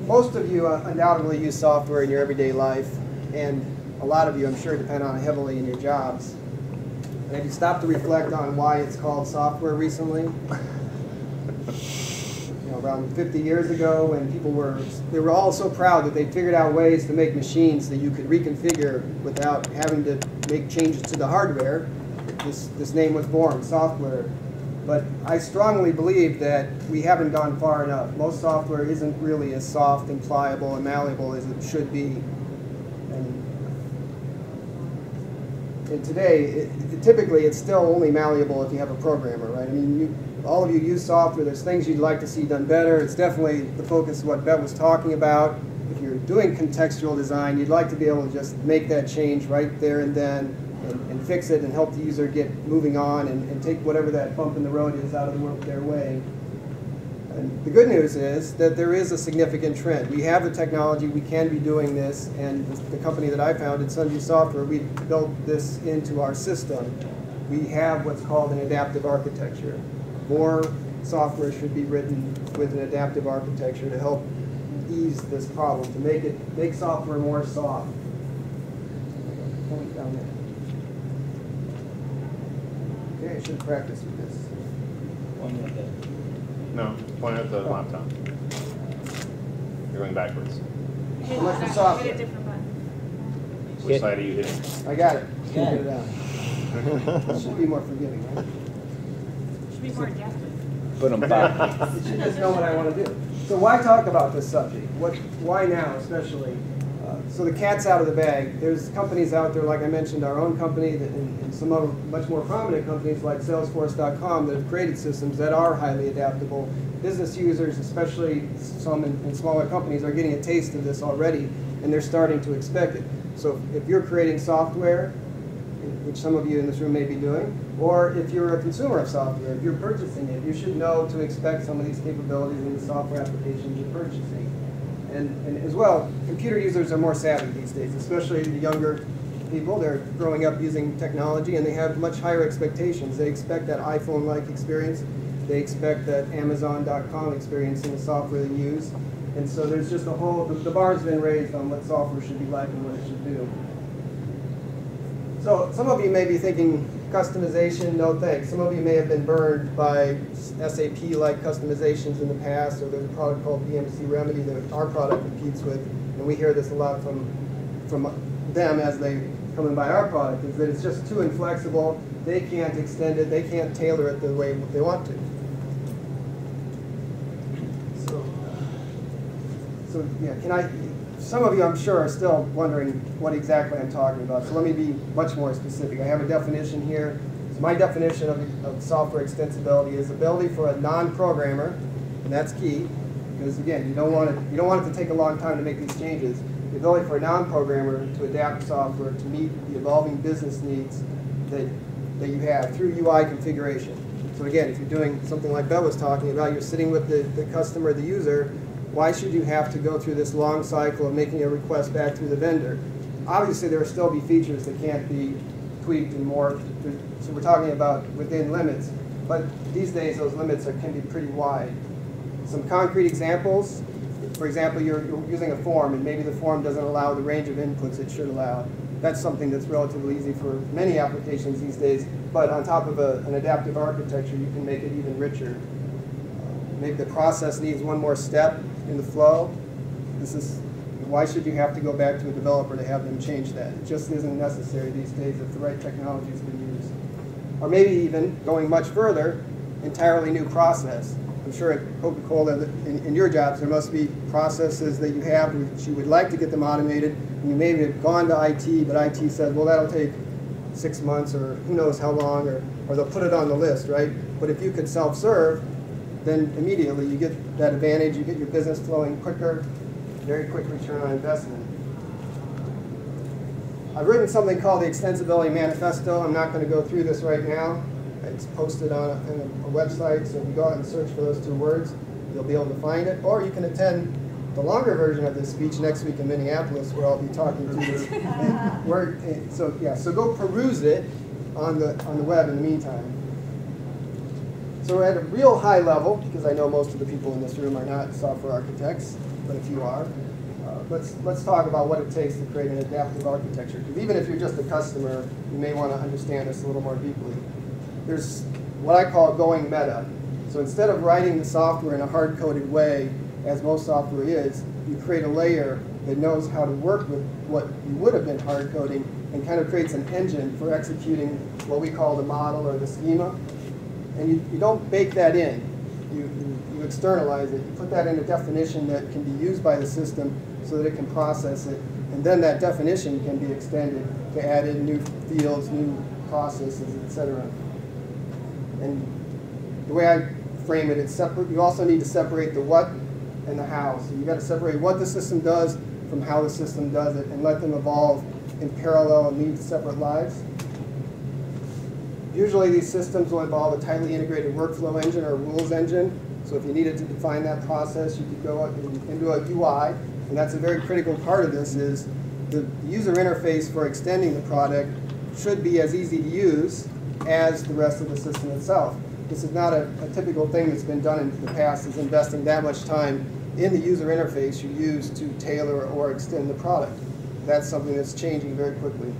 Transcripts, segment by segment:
Most of you undoubtedly use software in your everyday life, and a lot of you, I'm sure, depend on it heavily in your jobs. And have you stopped to reflect on why it's called software recently? Around 50 years ago, when they were all so proud that they figured out ways to make machines that you could reconfigure without having to make changes to the hardware. This name was born, software. But I strongly believe that we haven't gone far enough. Most software isn't really as soft and pliable and malleable as it should be. And today, typically, it's still only malleable if you have a programmer, right? I mean, all of you use software. There's things you'd like to see done better. It's definitely the focus of what Bev was talking about. If you're doing contextual design, you'd like to be able to just make that change right there and then and fix it and help the user get moving on and take whatever that bump in the road is out of their way. And the good news is that there is a significant trend. We have the technology, we can be doing this, and the company that I founded, Sunview Software, we built this into our system. We have what's called an adaptive architecture. More software should be written with an adaptive architecture to help ease this problem, to make software more soft. Point down there. Okay, I should practice with this. No, point at the laptop. You're going backwards. Hit the software. Hit a different button. Which side are you hitting? I got it. Can't get it out. It should be more forgiving, right? Should be more adaptive. Put them back. You should just know what I want to do. So why talk about this subject? Why now, especially? So the cat's out of the bag. There's companies out there, like I mentioned, our own company, and some other much more prominent companies like Salesforce.com that have created systems that are highly adaptable. Business users, especially some in smaller companies, are getting a taste of this already, and they're starting to expect it. So if you're creating software, which some of you in this room may be doing, or if you're a consumer of software, if you're purchasing it, you should know to expect some of these capabilities in the software applications you're purchasing. And as well, computer users are more savvy these days, especially the younger people. They're growing up using technology, and they have much higher expectations. They expect that iPhone-like experience. They expect that Amazon.com experience in the software they use. And so there's just the bar's been raised on what software should be like and what it should do. So some of you may be thinking, customization, no thanks. Some of you may have been burned by SAP-like customizations in the past, or there's a product called BMC Remedy that our product competes with, and we hear this a lot from them as they come and buy our product, is that it's just too inflexible. They can't extend it. They can't tailor it the way they want to. So yeah, some of you, I'm sure, are still wondering what exactly I'm talking about. So let me be much more specific. I have a definition here. So my definition of software extensibility is ability for a non-programmer, and that's key, because again, you don't want it to take a long time to make these changes. The ability for a non-programmer to adapt software to meet the evolving business needs that you have through UI configuration. So again, if you're doing something like Bev was talking about, you're sitting with the customer, the user. Why should you have to go through this long cycle of making a request back through the vendor? Obviously, there will still be features that can't be tweaked and morphed. So we're talking about within limits. But these days, those limits can be pretty wide. Some concrete examples. For example, you're using a form, and maybe the form doesn't allow the range of inputs it should allow. That's something that's relatively easy for many applications these days. But on top of an adaptive architecture, you can make it even richer. Maybe the process needs one more step in the flow. Why should you have to go back to a developer to have them change that? It just isn't necessary these days if the right technology has been used. Or maybe even, going much further, entirely new process. I'm sure at Coca-Cola, in your jobs, there must be processes that you have which you would like to get them automated, and you maybe have gone to IT, but IT said, well, that'll take 6 months or who knows how long, or they'll put it on the list, right? But if you could self-serve, then immediately you get that advantage, you get your business flowing quicker, very quick return on investment. I've written something called the Extensibility Manifesto. I'm not going to go through this right now. It's posted on a website, so if you go out and search for those 2 words, you'll be able to find it. Or you can attend the longer version of this speech next week in Minneapolis, where I'll be talking to you. So go peruse it on the web in the meantime. So at a real high level, because I know most of the people in this room are not software architects, but if you are, let's talk about what it takes to create an adaptive architecture. Because even if you're just a customer, you may want to understand this a little more deeply. There's what I call going meta. So instead of writing the software in a hard-coded way, as most software is, you create a layer that knows how to work with what you would have been hard-coding and kind of creates an engine for executing what we call the model or the schema. And you don't bake that in. You externalize it. You put that in a definition that can be used by the system so that it can process it. And then that definition can be extended to add in new fields, new processes, etc. And the way I frame it, it's separate. You also need to separate the what and the how. So you've got to separate what the system does from how the system does it and let them evolve in parallel and lead separate lives. Usually these systems will involve a tightly integrated workflow engine or rules engine. So if you needed to define that process, you could go into a UI. And that's a very critical part of this is the user interface for extending the product should be as easy to use as the rest of the system itself. This is not a typical thing that's been done in the past, is investing that much time in the user interface you use to tailor or extend the product. That's something that's changing very quickly.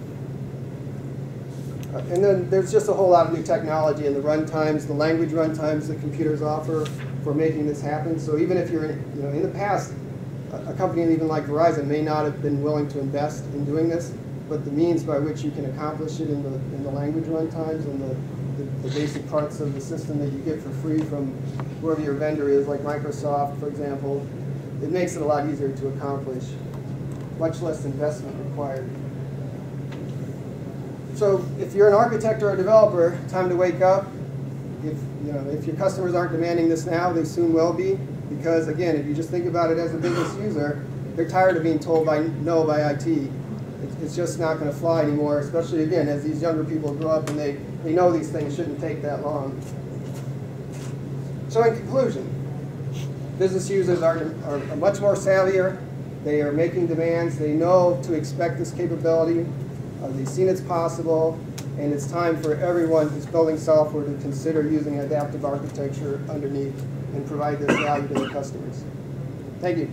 And then there's just a whole lot of new technology in the runtimes, the language runtimes that computers offer for making this happen. So even if you're in the past, a company even like Verizon may not have been willing to invest in doing this, but the means by which you can accomplish it in the language runtimes and the basic parts of the system that you get for free from whoever your vendor is, like Microsoft, for example, it makes it a lot easier to accomplish. Much less investment required. So if you're an architect or a developer, time to wake up. If your customers aren't demanding this now, they soon will be. Because again, if you just think about it as a business user, they're tired of being told no by IT. It's just not going to fly anymore, especially again as these younger people grow up and they know these things shouldn't take that long. So in conclusion, business users are much more savvier. They are making demands. They know to expect this capability. They've seen it's possible. And it's time for everyone who's building software to consider using adaptive architecture underneath and provide this value to their customers. Thank you.